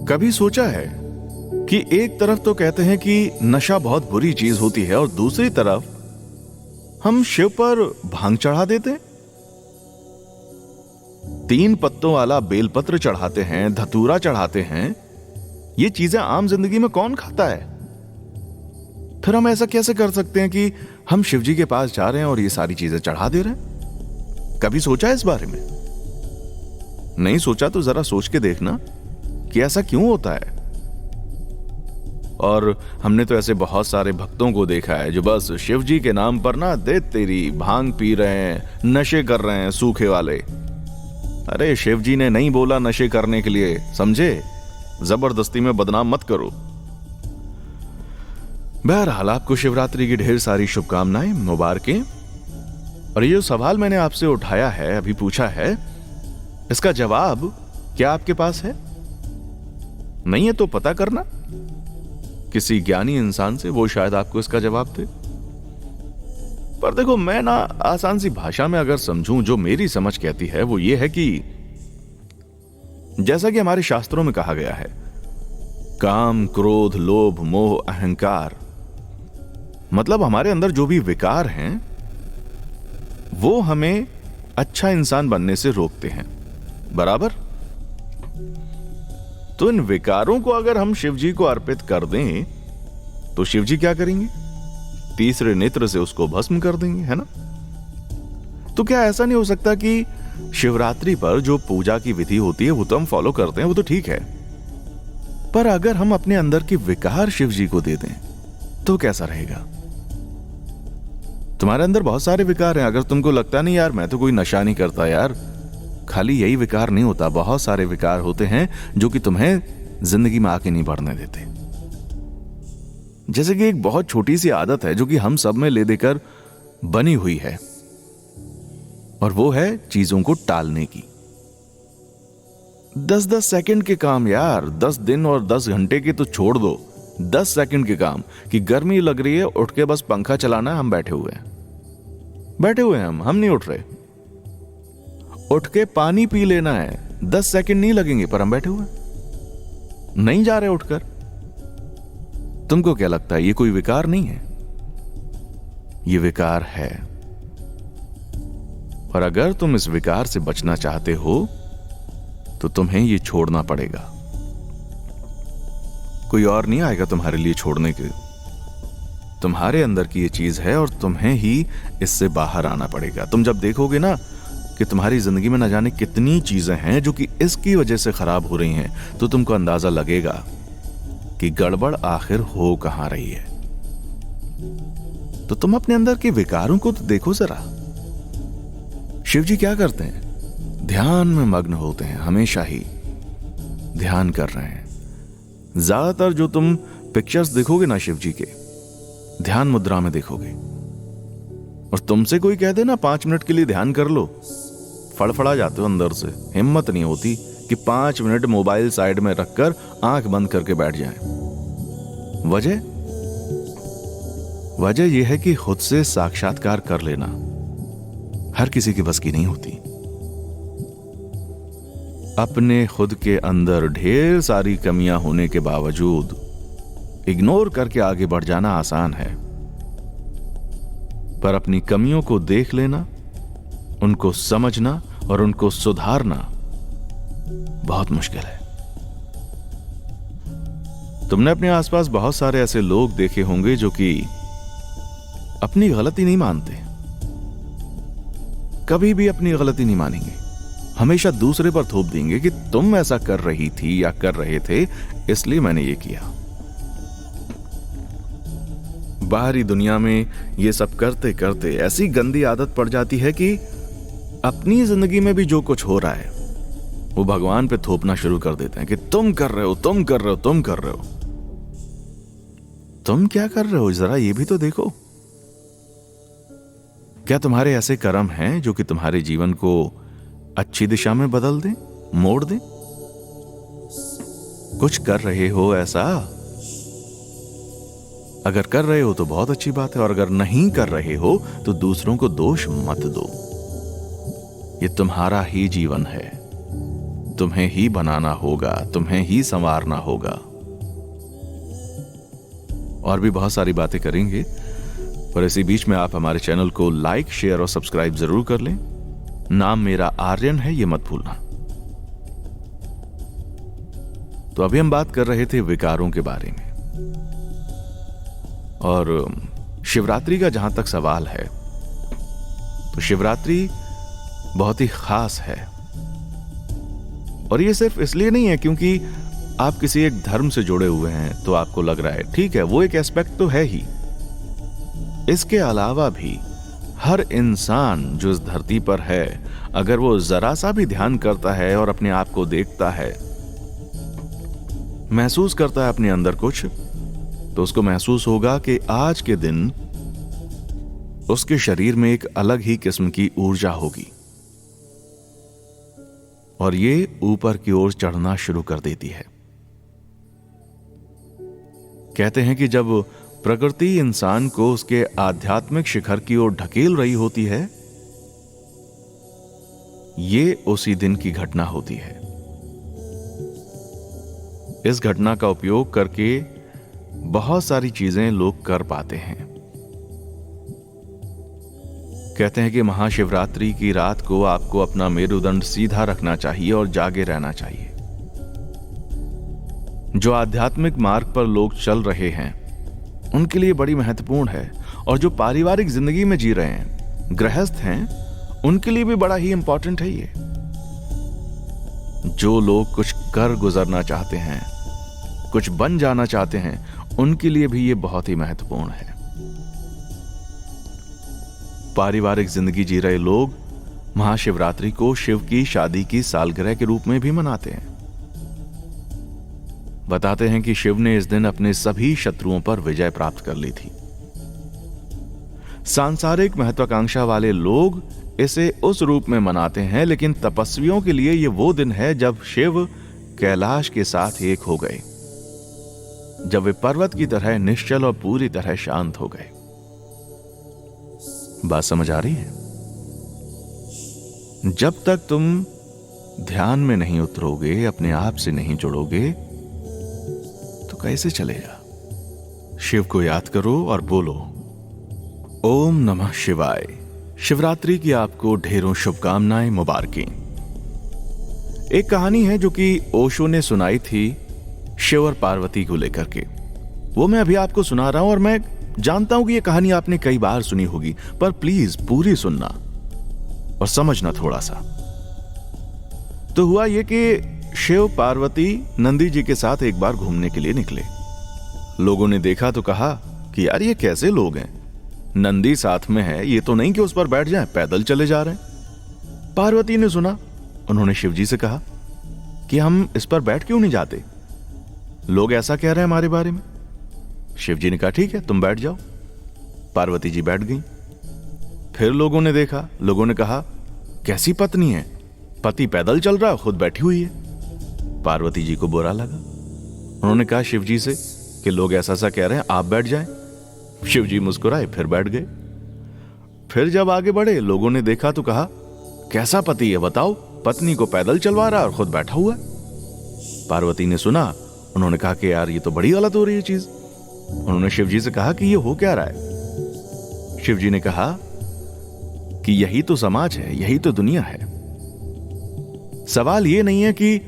कभी सोचा है कि एक तरफ तो कहते हैं कि नशा बहुत बुरी चीज होती है और दूसरी तरफ हम शिव पर भांग चढ़ा देते हैं। 3 पत्तों वाला बेलपत्र चढ़ाते हैं, धतूरा चढ़ाते हैं। ये चीजें आम जिंदगी में कौन खाता है? फिर हम ऐसा कैसे कर सकते हैं कि हम शिव जी के पास जा रहे हैं और ये सारी चीजें चढ़ा दे रहे हैं? कभी सोचा है इस बारे में? नहीं सोचा तो जरा सोच के देखना कि ऐसा क्यों होता है। और हमने तो ऐसे बहुत सारे भक्तों को देखा है जो बस शिव जी के नाम पर ना दे तेरी भांग पी रहे हैं, नशे कर रहे हैं सूखे वाले। अरे शिव जी ने नहीं बोला नशे करने के लिए, समझे? जबरदस्ती में बदनाम मत करो। बहरहाल आपको शिवरात्रि की ढेर सारी शुभकामनाएं, मुबारकें। और ये जो सवाल मैंने आपसे उठाया है, अभी पूछा है, इसका जवाब क्या आपके पास है? नहीं है तो पता करना किसी ज्ञानी इंसान से, वो शायद आपको इसका जवाब दे। पर देखो, मैं ना आसान सी भाषा में अगर समझूं, जो मेरी समझ कहती है वो ये है कि जैसा कि हमारे शास्त्रों में कहा गया है, काम, क्रोध, लोभ, मोह, अहंकार, मतलब हमारे अंदर जो भी विकार हैं वो हमें अच्छा इंसान बनने से रोकते हैं, बराबर? तो इन विकारों को अगर हम शिव जी को अर्पित कर दें तो शिव जी क्या करेंगे? तीसरे नेत्र से उसको भस्म कर देंगे, है ना? तो क्या ऐसा नहीं हो सकता कि शिवरात्रि पर जो पूजा की विधि होती है वो तो हम फॉलो करते हैं, वो तो ठीक है, पर अगर हम अपने अंदर के विकार शिव जी को दे दें तो कैसा रहेगा? तुम्हारे अंदर बहुत सारे विकार हैं। अगर तुमको लगता नहीं यार मैं तो कोई नशा नहीं करता, यार खाली यही विकार नहीं होता, बहुत सारे विकार होते हैं जो कि तुम्हें जिंदगी में आके नहीं बढ़ने देते। जैसे कि एक बहुत छोटी सी आदत है जो कि हम सब में ले देकर बनी हुई है, और वो है चीजों को टालने की। 10-10 सेकंड के काम यार, 10 दिन और 10 घंटे के तो छोड़ दो, 10 सेकंड के काम कि गर्मी लग रही है, उठ के बस पंखा चलाना है, हम बैठे हुए हैं हम नहीं उठ रहे। उठ के पानी पी लेना है, 10 सेकंड नहीं लगेंगे, पर हम बैठे हुए नहीं जा रहे उठकर। तुमको क्या लगता है ये कोई विकार नहीं है? ये विकार है। और अगर तुम इस विकार से बचना चाहते हो तो तुम्हें ये छोड़ना पड़ेगा। कोई और नहीं आएगा तुम्हारे लिए छोड़ने के। तुम्हारे अंदर की ये चीज है और तुम्हें ही इससे बाहर आना पड़ेगा। तुम जब देखोगे ना कि तुम्हारी जिंदगी में न जाने कितनी चीजें हैं जो कि इसकी वजह से खराब हो रही हैं, तो तुमको अंदाजा लगेगा कि गड़बड़ आखिर हो कहां रही है। तो तुम अपने अंदर के विकारों को तो देखो जरा। शिव जी क्या करते हैं? ध्यान में मग्न होते हैं, हमेशा ही ध्यान कर रहे हैं। ज्यादातर जो तुम पिक्चर्स देखोगे ना शिव जी के, ध्यान मुद्रा में देखोगे। और तुमसे कोई कह दे ना 5 मिनट के लिए ध्यान कर लो, फड़फड़ा जाते हो अंदर से। हिम्मत नहीं होती कि 5 मिनट मोबाइल साइड में रखकर आंख बंद करके बैठ जाएं। वजह यह है कि खुद से साक्षात्कार कर लेना हर किसी के बस की नहीं होती। अपने खुद के अंदर ढेर सारी कमियां होने के बावजूद इग्नोर करके आगे बढ़ जाना आसान है, पर अपनी कमियों को देख लेना, उनको समझना और उनको सुधारना बहुत मुश्किल है। तुमने अपने आसपास बहुत सारे ऐसे लोग देखे होंगे जो कि अपनी गलती नहीं मानते, कभी भी अपनी गलती नहीं मानेंगे, हमेशा दूसरे पर थोप देंगे कि तुम ऐसा कर रही थी या कर रहे थे इसलिए मैंने ये किया। बाहरी दुनिया में ये सब करते करते ऐसी गंदी आदत पड़ जाती है कि अपनी जिंदगी में भी जो कुछ हो रहा है वो भगवान पे थोपना शुरू कर देते हैं कि तुम कर रहे हो, तुम कर रहे हो, तुम कर रहे हो। तुम क्या कर रहे हो जरा ये भी तो देखो। क्या तुम्हारे ऐसे कर्म हैं जो कि तुम्हारे जीवन को अच्छी दिशा में बदल दें, मोड़ दें? कुछ कर रहे हो ऐसा? अगर कर रहे हो तो बहुत अच्छी बात है, और अगर नहीं कर रहे हो तो दूसरों को दोष मत दो। ये तुम्हारा ही जीवन है, तुम्हें ही बनाना होगा, तुम्हें ही संवारना होगा। और भी बहुत सारी बातें करेंगे, पर इसी बीच में आप हमारे चैनल को लाइक, शेयर और सब्सक्राइब जरूर कर लें। नाम मेरा आर्यन है, ये मत भूलना। तो अभी हम बात कर रहे थे विकारों के बारे में, और शिवरात्रि का जहां तक सवाल है, तो शिवरात्रि बहुत ही खास है। और ये सिर्फ इसलिए नहीं है क्योंकि आप किसी एक धर्म से जुड़े हुए हैं तो आपको लग रहा है, ठीक है, वो एक एस्पेक्ट तो है ही। इसके अलावा भी हर इंसान जो इस धरती पर है, अगर वो जरा सा भी ध्यान करता है और अपने आप को देखता है, महसूस करता है अपने अंदर कुछ, तो उसको महसूस होगा कि आज के दिन उसके शरीर में एक अलग ही किस्म की ऊर्जा होगी और ये ऊपर की ओर चढ़ना शुरू कर देती है। कहते हैं कि जब प्रकृति इंसान को उसके आध्यात्मिक शिखर की ओर ढकेल रही होती है, ये उसी दिन की घटना होती है। इस घटना का उपयोग करके बहुत सारी चीजें लोग कर पाते हैं। कहते हैं कि महाशिवरात्रि की रात को आपको अपना मेरुदंड सीधा रखना चाहिए और जागे रहना चाहिए। जो आध्यात्मिक मार्ग पर लोग चल रहे हैं उनके लिए बड़ी महत्वपूर्ण है, और जो पारिवारिक जिंदगी में जी रहे हैं, गृहस्थ हैं, उनके लिए भी बड़ा ही इंपॉर्टेंट है ये। जो लोग कुछ कर गुजरना चाहते हैं, कुछ बन जाना चाहते हैं, उनके लिए भी ये बहुत ही महत्वपूर्ण है। पारिवारिक जिंदगी जी रहे लोग महाशिवरात्रि को शिव की शादी की सालगिरह के रूप में भी मनाते हैं। बताते हैं कि शिव ने इस दिन अपने सभी शत्रुओं पर विजय प्राप्त कर ली थी। सांसारिक महत्वाकांक्षा वाले लोग इसे उस रूप में मनाते हैं, लेकिन तपस्वियों के लिए यह वो दिन है जब शिव कैलाश के साथ एक हो गए, जब वे पर्वत की तरह निश्चल और पूरी तरह शांत हो गए। बात समझ आ रही है? जब तक तुम ध्यान में नहीं उतरोगे, अपने आप से नहीं जुड़ोगे, तो कैसे चलेगा? शिव को याद करो और बोलो ओम नमः शिवाय। शिवरात्रि की आपको ढेरों शुभकामनाएं, मुबारकें। एक कहानी है जो कि ओशो ने सुनाई थी शिव और पार्वती को लेकर के। वो मैं अभी आपको सुना रहा हूं, और मैं जानता हूं कि यह कहानी आपने कई बार सुनी होगी, पर प्लीज पूरी सुनना और समझना थोड़ा सा। तो हुआ यह कि शिव पार्वती नंदी जी के साथ एक बार घूमने के लिए निकले। लोगों ने देखा तो कहा कि यार ये कैसे लोग हैं, नंदी साथ में है, ये तो नहीं कि उस पर बैठ जाएं, पैदल चले जा रहे हैं। पार्वती ने सुना, उन्होंने शिव जी से कहा कि हम इस पर बैठ क्यों नहीं जाते, लोग ऐसा कह रहे हैं हमारे बारे में। शिव जी ने कहा ठीक है, तुम बैठ जाओ। पार्वती जी बैठ गई। फिर लोगों ने देखा, लोगों ने कहा कैसी पत्नी है, पति पैदल चल रहा है, खुद बैठी हुई है। पार्वती जी को बुरा लगा। उन्होंने कहा शिव जी से कि लोग ऐसा ऐसा कह रहे हैं, आप बैठ जाएं। शिव जी मुस्कुराए, फिर बैठ गए। फिर जब आगे बढ़े, लोगों ने देखा तो कहा कैसा पति है बताओ, पत्नी को पैदल चलवा रहा है और खुद बैठा हुआ है। पार्वती ने सुना, उन्होंने कहा कि यार ये तो बड़ी गलत हो रही है चीज। उन्होंने शिव जी से कहा कि ये हो क्या रहा है। शिव जी ने कहा कि यही तो समाज है, यही तो दुनिया है। सवाल ये नहीं है कि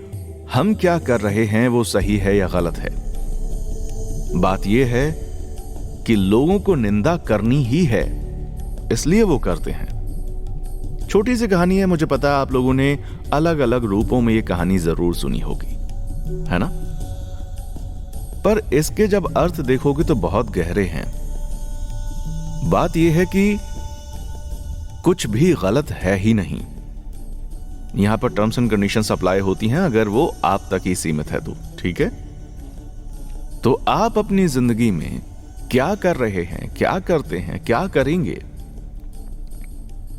हम क्या कर रहे हैं वो सही है या गलत है, बात यह है कि लोगों को निंदा करनी ही है, इसलिए वो करते हैं। छोटी सी कहानी है, मुझे पता है आप लोगों ने अलग अलग रूपों में ये कहानी जरूर सुनी होगी, है ना? पर इसके जब अर्थ देखोगे तो बहुत गहरे हैं। बात यह है कि कुछ भी गलत है ही नहीं। यहां पर टर्म्स एंड कंडीशंस अप्लाई होती हैं अगर वो आप तक ही सीमित है तो, ठीक है? तो आप अपनी जिंदगी में क्या कर रहे हैं, क्या करते हैं, क्या करेंगे,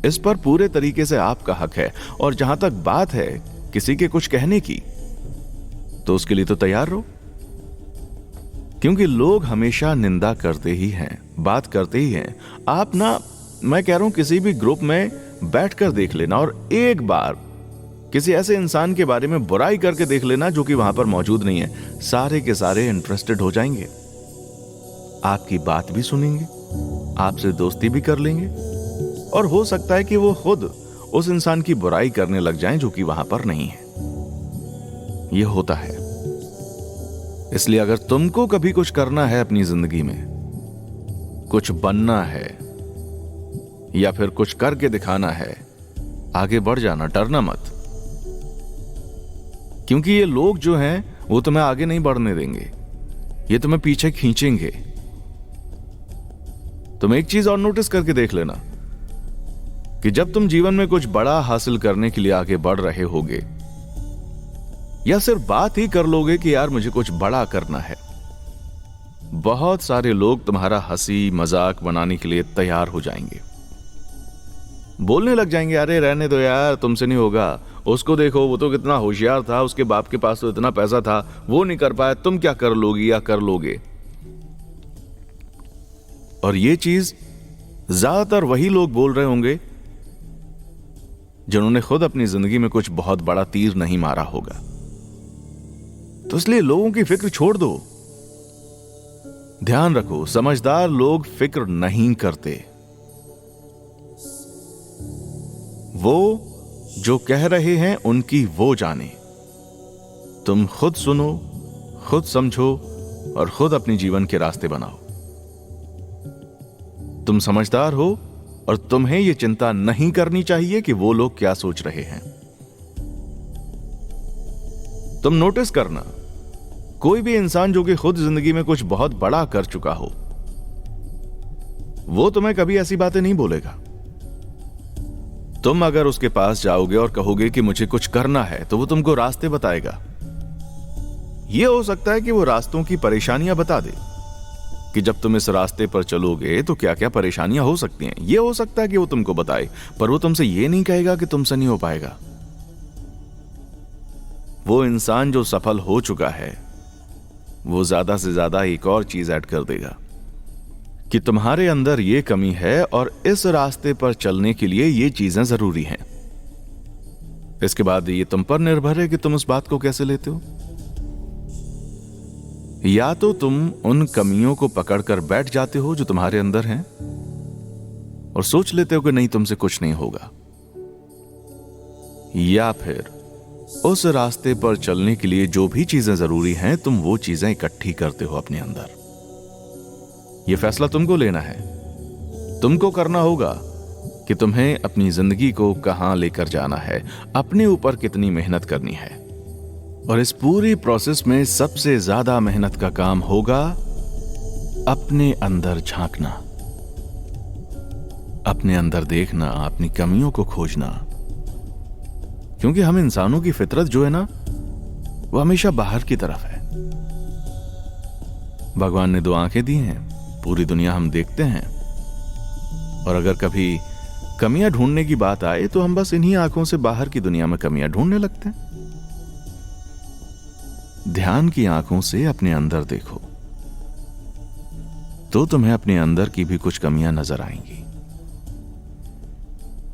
इस पर पूरे तरीके से आपका हक है। और जहां तक बात है किसी के कुछ कहने की, तो उसके लिए तो तैयार रहो, क्योंकि लोग हमेशा निंदा करते ही हैं, बात करते ही हैं। आप ना, मैं कह रहा हूं किसी भी ग्रुप में बैठकर देख लेना और एक बार किसी ऐसे इंसान के बारे में बुराई करके देख लेना जो कि वहां पर मौजूद नहीं है। सारे के सारे इंटरेस्टेड हो जाएंगे, आपकी बात भी सुनेंगे, आपसे दोस्ती भी कर लेंगे, और हो सकता है कि वो खुद उस इंसान की बुराई करने लग जाएं जो कि वहां पर नहीं है। यह होता है। इसलिए अगर तुमको कभी कुछ करना है अपनी जिंदगी में, कुछ बनना है या फिर कुछ करके दिखाना है, आगे बढ़ जाना, डरना मत। क्योंकि ये लोग जो हैं वो तुम्हें आगे नहीं बढ़ने देंगे, ये तुम्हें पीछे खींचेंगे। तुम एक चीज और नोटिस करके देख लेना कि जब तुम जीवन में कुछ बड़ा हासिल करने के लिए आगे बढ़ रहे होगे, या सिर्फ बात ही कर लोगे कि यार मुझे कुछ बड़ा करना है, बहुत सारे लोग तुम्हारा हंसी मजाक बनाने के लिए तैयार हो जाएंगे। बोलने लग जाएंगे, अरे रहने दो यार, तुमसे नहीं होगा, उसको देखो वो तो कितना होशियार था, उसके बाप के पास तो इतना पैसा था, वो नहीं कर पाया, तुम क्या कर लोगी या कर लोगे। और ये चीज ज्यादातर वही लोग बोल रहे होंगे जिन्होंने खुद अपनी जिंदगी में कुछ बहुत बड़ा तीर नहीं मारा होगा। तो इसलिए लोगों की फिक्र छोड़ दो। ध्यान रखो, समझदार लोग फिक्र नहीं करते। वो जो कह रहे हैं उनकी वो जाने। तुम खुद सुनो, खुद समझो और खुद अपने जीवन के रास्ते बनाओ। तुम समझदार हो और तुम्हें यह चिंता नहीं करनी चाहिए कि वो लोग क्या सोच रहे हैं। तुम नोटिस करना, कोई भी इंसान जो कि खुद जिंदगी में कुछ बहुत बड़ा कर चुका हो, वो तुम्हें कभी ऐसी बातें नहीं बोलेगा। तुम अगर उसके पास जाओगे और कहोगे कि मुझे कुछ करना है, तो वो तुमको रास्ते बताएगा। यह हो सकता है कि वो रास्तों की परेशानियां बता दे कि जब तुम इस रास्ते पर चलोगे तो क्या क्या परेशानियां हो सकती हैं। यह हो सकता है कि वो तुमको बताए, पर वो तुमसे यह नहीं कहेगा कि तुमसे नहीं हो पाएगा। वो इंसान जो सफल हो चुका है, वो ज्यादा से ज्यादा एक और चीज ऐड कर देगा कि तुम्हारे अंदर ये कमी है और इस रास्ते पर चलने के लिए ये चीजें जरूरी हैं। इसके बाद ये तुम पर निर्भर है कि तुम उस बात को कैसे लेते हो। या तो तुम उन कमियों को पकड़कर बैठ जाते हो जो तुम्हारे अंदर हैं और सोच लेते हो कि नहीं, तुमसे कुछ नहीं होगा, या फिर उस रास्ते पर चलने के लिए जो भी चीजें जरूरी हैं, तुम वो चीजें इकट्ठी करते हो अपने अंदर। यह फैसला तुमको लेना है। तुमको करना होगा कि तुम्हें अपनी जिंदगी को कहां लेकर जाना है, अपने ऊपर कितनी मेहनत करनी है। और इस पूरी प्रोसेस में सबसे ज्यादा मेहनत का काम होगा अपने अंदर झांकना, अपने अंदर देखना, अपनी कमियों को खोजना। क्योंकि हम इंसानों की फितरत जो है ना, वो हमेशा बाहर की तरफ है। भगवान ने 2 आंखें दी हैं, पूरी दुनिया हम देखते हैं, और अगर कभी कमियां ढूंढने की बात आए तो हम बस इन्हीं आंखों से बाहर की दुनिया में कमियां ढूंढने लगते हैं। ध्यान की आंखों से अपने अंदर देखो तो तुम्हें अपने अंदर की भी कुछ कमियां नजर आएंगी,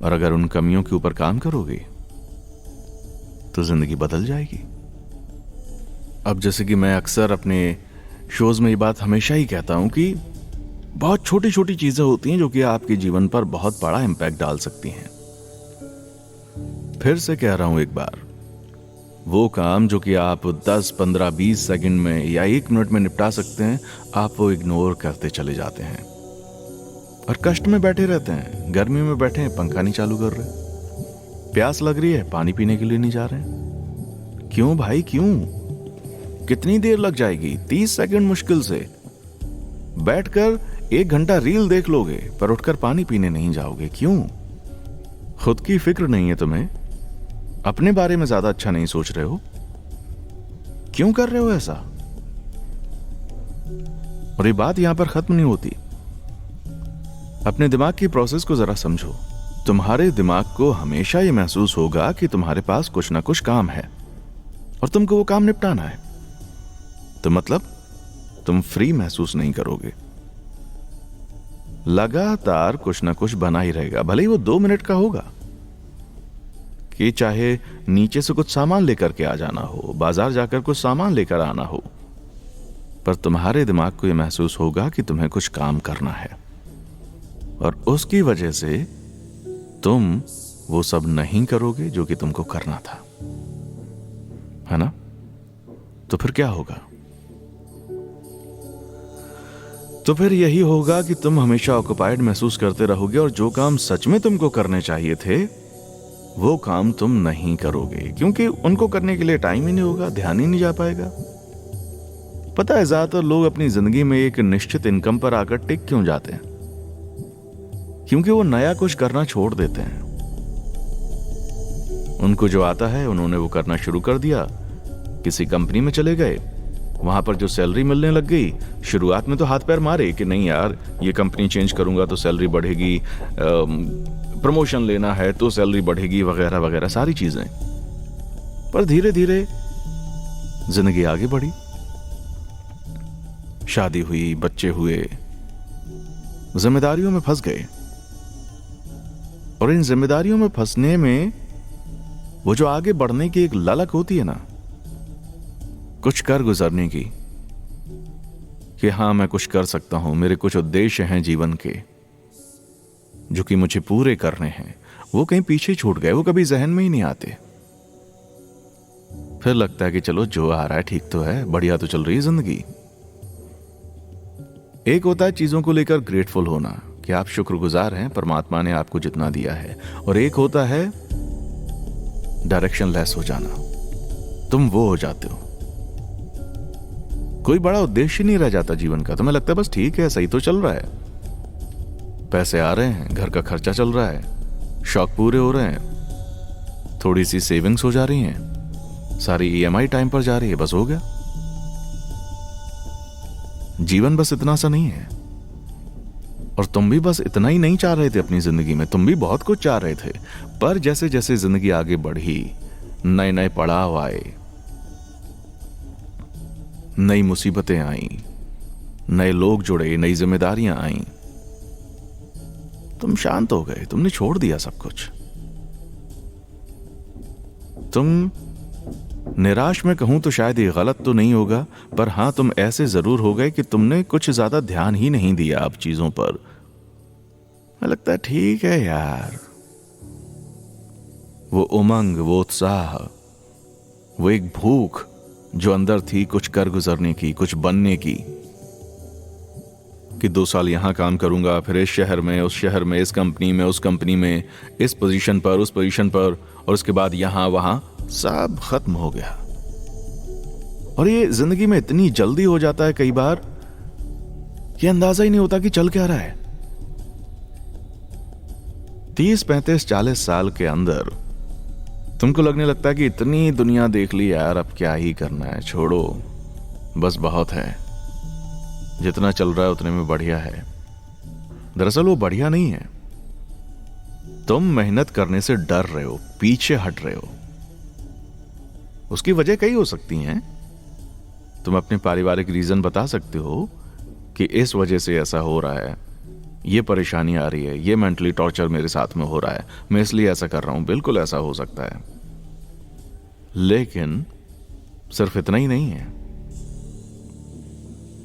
और अगर उन कमियों के ऊपर काम करोगे तो जिंदगी बदल जाएगी। अब जैसे कि मैं अक्सर अपने शोज में ये बात हमेशा ही कहता हूं कि बहुत छोटी छोटी चीजें होती हैं जो कि आपके जीवन पर बहुत बड़ा इंपैक्ट डाल सकती हैं। फिर से कह रहा हूं एक बार, वो काम जो कि आप 10, 15, 20 सेकंड में या 1 मिनट में निपटा सकते हैं, आप वो इग्नोर करते चले जाते हैं और कष्ट में बैठे रहते हैं। गर्मी में बैठे हैं, पंखा नहीं चालू कर रहे, प्यास लग रही है, पानी पीने के लिए नहीं जा रहे हैं। क्यों भाई, क्यों? कितनी देर लग जाएगी? 30 सेकंड मुश्किल से। बैठकर 1 घंटा रील देख लोगे, पर उठकर पानी पीने नहीं जाओगे। क्यों? खुद की फिक्र नहीं है तुम्हें, अपने बारे में ज्यादा अच्छा नहीं सोच रहे हो। क्यों कर रहे हो ऐसा? और ये बात यहां पर खत्म नहीं होती। अपने दिमाग की प्रोसेस को जरा समझो। तुम्हारे दिमाग को हमेशा यह महसूस होगा कि तुम्हारे पास कुछ ना कुछ काम है और तुमको वो काम निपटाना है, तो मतलब तुम फ्री महसूस नहीं करोगे। लगातार कुछ ना कुछ बना ही रहेगा, भले ही वो 2 मिनट का होगा। कि चाहे नीचे से कुछ सामान लेकर के आ जाना हो, बाजार जाकर कुछ सामान लेकर आना हो, पर तुम्हारे दिमाग को यह महसूस होगा कि तुम्हें कुछ काम करना है और उसकी वजह से तुम वो सब नहीं करोगे जो कि तुमको करना था, है ना? तो फिर क्या होगा? तो फिर यही होगा कि तुम हमेशा ऑक्युपाइड महसूस करते रहोगे और जो काम सच में तुमको करने चाहिए थे वो काम तुम नहीं करोगे, क्योंकि उनको करने के लिए टाइम ही नहीं होगा, ध्यान ही नहीं जा पाएगा। पता है, ज्यादातर लोग अपनी जिंदगी में एक निश्चित इनकम पर आकर टिक क्यों जाते हैं? क्योंकि वो नया कुछ करना छोड़ देते हैं। उनको जो आता है उन्होंने वो करना शुरू कर दिया, किसी कंपनी में चले गए, वहां पर जो सैलरी मिलने लग गई, शुरुआत में तो हाथ पैर मारे कि नहीं यार ये कंपनी चेंज करूंगा तो सैलरी बढ़ेगी, प्रमोशन लेना है तो सैलरी बढ़ेगी, वगैरह वगैरह सारी चीजें। पर धीरे धीरे जिंदगी आगे बढ़ी, शादी हुई, बच्चे हुए, जिम्मेदारियों में फंस गए और इन जिम्मेदारियों में फंसने में वो जो आगे बढ़ने की एक ललक होती है ना, कुछ कर गुजरने की, कि हां मैं कुछ कर सकता हूं, मेरे कुछ उद्देश्य हैं जीवन के जो कि मुझे पूरे करने हैं, वो कहीं पीछे छूट गए, वो कभी जहन में ही नहीं आते। फिर लगता है कि चलो जो आ रहा है ठीक तो है, बढ़िया तो चल रही है जिंदगी। एक होता है चीजों को लेकर ग्रेटफुल होना कि आप शुक्रगुजार हैं परमात्मा ने आपको जितना दिया है, और एक होता है डायरेक्शन लेस हो जाना, तुम वो हो जाते हो, कोई बड़ा उद्देश्य नहीं रह जाता जीवन का, तुम्हें लगता है बस ठीक है, सही तो चल रहा है, पैसे आ रहे हैं, घर का खर्चा चल रहा है, शौक पूरे हो रहे हैं, थोड़ी सी सेविंग्स हो जा रही हैं, सारी ईएमआई टाइम पर जा रही है, बस हो गया। जीवन बस इतना सा नहीं है, और तुम भी बस इतना ही नहीं चाह रहे थे अपनी जिंदगी में, तुम भी बहुत कुछ चाह रहे थे, पर जैसे जैसे जिंदगी आगे बढ़ी, नए नए पड़ाव आए, नई मुसीबतें आई, नए लोग जुड़े, नई जिम्मेदारियां आई, तुम शांत हो गए, तुमने छोड़ दिया सब कुछ। तुम निराश में कहूं तो शायद ये गलत तो नहीं होगा, पर हां तुम ऐसे जरूर हो गए कि तुमने कुछ ज्यादा ध्यान ही नहीं दिया अब चीजों पर। मुझे लगता है ठीक है यार, वो उमंग, वो उत्साह, वो एक भूख जो अंदर थी कुछ कर गुजरने की, कुछ बनने की, कि 2 साल यहां काम करूंगा, फिर इस शहर में, उस शहर में, इस कंपनी में, उस कंपनी में, इस पोजीशन पर, उस पोजीशन पर, और उसके बाद यहां वहां, सब खत्म हो गया। और ये जिंदगी में इतनी जल्दी हो जाता है कई बार कि अंदाजा ही नहीं होता कि चल क्या रहा है। 30, 35, 40 साल के अंदर तुमको लगने लगता है कि इतनी दुनिया देख ली यार, अब क्या ही करना है, छोड़ो, बस बहुत है, जितना चल रहा है उतने में बढ़िया है। दरअसल वो बढ़िया नहीं है, तुम मेहनत करने से डर रहे हो, पीछे हट रहे हो। उसकी वजह कई हो सकती हैं, तुम अपने पारिवारिक रीजन बता सकते हो कि इस वजह से ऐसा हो रहा है, ये परेशानी आ रही है, ये मेंटली टॉर्चर मेरे साथ में हो रहा है, मैं इसलिए ऐसा कर रहा हूं। बिल्कुल ऐसा हो सकता है, लेकिन सिर्फ इतना ही नहीं है।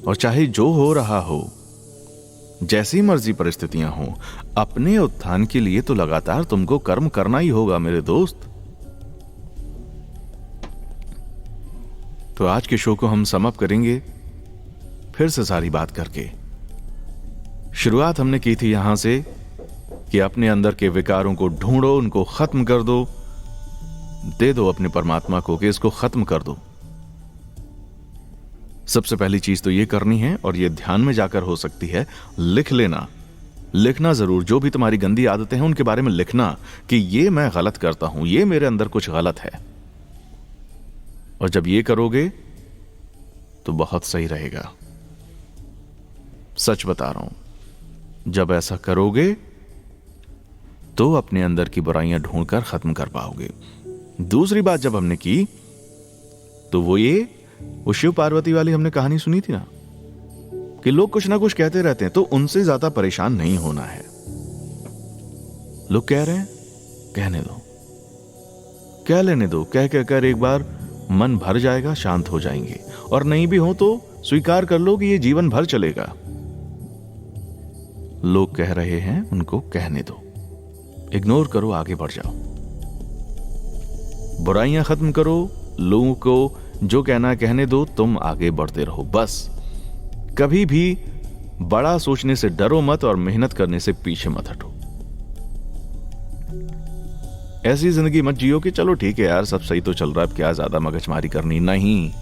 और चाहे जो हो रहा हो, जैसी मर्जी परिस्थितियां हो, अपने उत्थान के लिए तो लगातार तुमको कर्म करना ही होगा मेरे दोस्त। तो आज के शो को हम सम अप करेंगे फिर से सारी बात करके। शुरुआत हमने की थी यहां से कि अपने अंदर के विकारों को ढूंढो, उनको खत्म कर दो, दे दो अपने परमात्मा को कि इसको खत्म कर दो। सबसे पहली चीज तो ये करनी है, और ये ध्यान में जाकर हो सकती है, लिख लेना, लिखना जरूर, जो भी तुम्हारी गंदी आदतें हैं उनके बारे में लिखना कि ये मैं गलत करता हूं, ये मेरे अंदर कुछ गलत है। और जब ये करोगे तो बहुत सही रहेगा, सच बता रहा हूं। जब ऐसा करोगे तो अपने अंदर की बुराइयां ढूंढकर खत्म कर पाओगे। दूसरी बात जब हमने की तो वो शिव पार्वती वाली हमने कहानी सुनी थी ना, कि लोग कुछ ना कुछ कहते रहते हैं, तो उनसे ज्यादा परेशान नहीं होना है। लोग कह रहे हैं, कहने दो, कह लेने दो, कह कहकर एक बार मन भर जाएगा, शांत हो जाएंगे। और नहीं भी हो तो स्वीकार कर लो कि ये जीवन भर चलेगा। लोग कह रहे हैं, उनको कहने दो, इग्नोर करो, आगे बढ़ जाओ। बुराइयां खत्म करो, लोगों को जो कहना कहने दो, तुम आगे बढ़ते रहो बस। कभी भी बड़ा सोचने से डरो मत और मेहनत करने से पीछे मत हटो। ऐसी जिंदगी मत जियो कि चलो ठीक है यार, सब सही तो चल रहा है, अब क्या ज्यादा मगजमारी करनी। नहीं,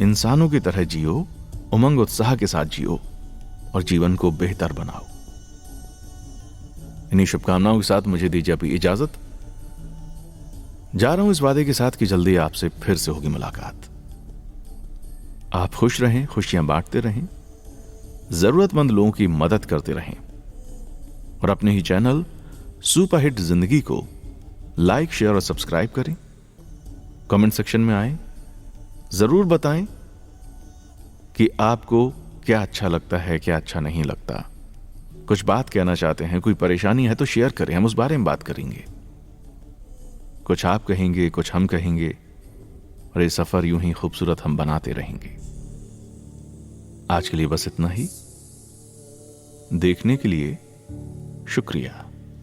इंसानों की तरह जियो, उमंग उत्साह के साथ जियो और जीवन को बेहतर बनाओ। इन्हीं शुभकामनाओं के साथ मुझे दीजिए अभी इजाजत। जा रहा हूं इस वादे के साथ कि जल्दी आपसे फिर से होगी मुलाकात। आप खुश रहें, खुशियां बांटते रहें, जरूरतमंद लोगों की मदद करते रहें और अपने ही चैनल सुपरहिट जिंदगी को लाइक, शेयर और सब्सक्राइब करें। कमेंट सेक्शन में आए, जरूर बताएं कि आपको क्या अच्छा लगता है, क्या अच्छा नहीं लगता। कुछ बात कहना चाहते हैं, कोई परेशानी है तो शेयर करें, हम उस बारे में बात करेंगे। कुछ आप कहेंगे, कुछ हम कहेंगे और ये सफर यूं ही खूबसूरत हम बनाते रहेंगे। आज के लिए बस इतना ही। देखने के लिए शुक्रिया।